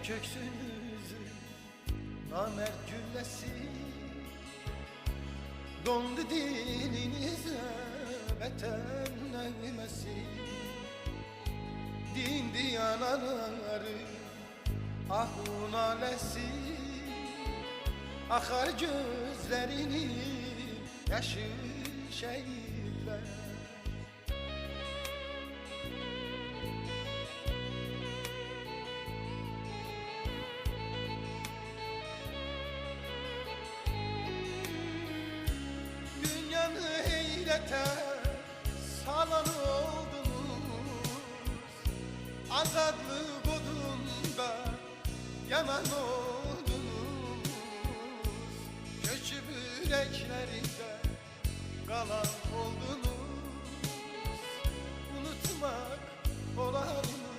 köksünüzü namert güllesi, dondu dilinize vətən nəğməsi. Dindi yanaları ahun naləsi, akar gözlerinin yaşı şehitler. Dünyanı heyrete salan oldunuz, azadlık odunda yanan oldunuz. Göçüp yüreklerinde kalan oldunuz, unutmak olar mı?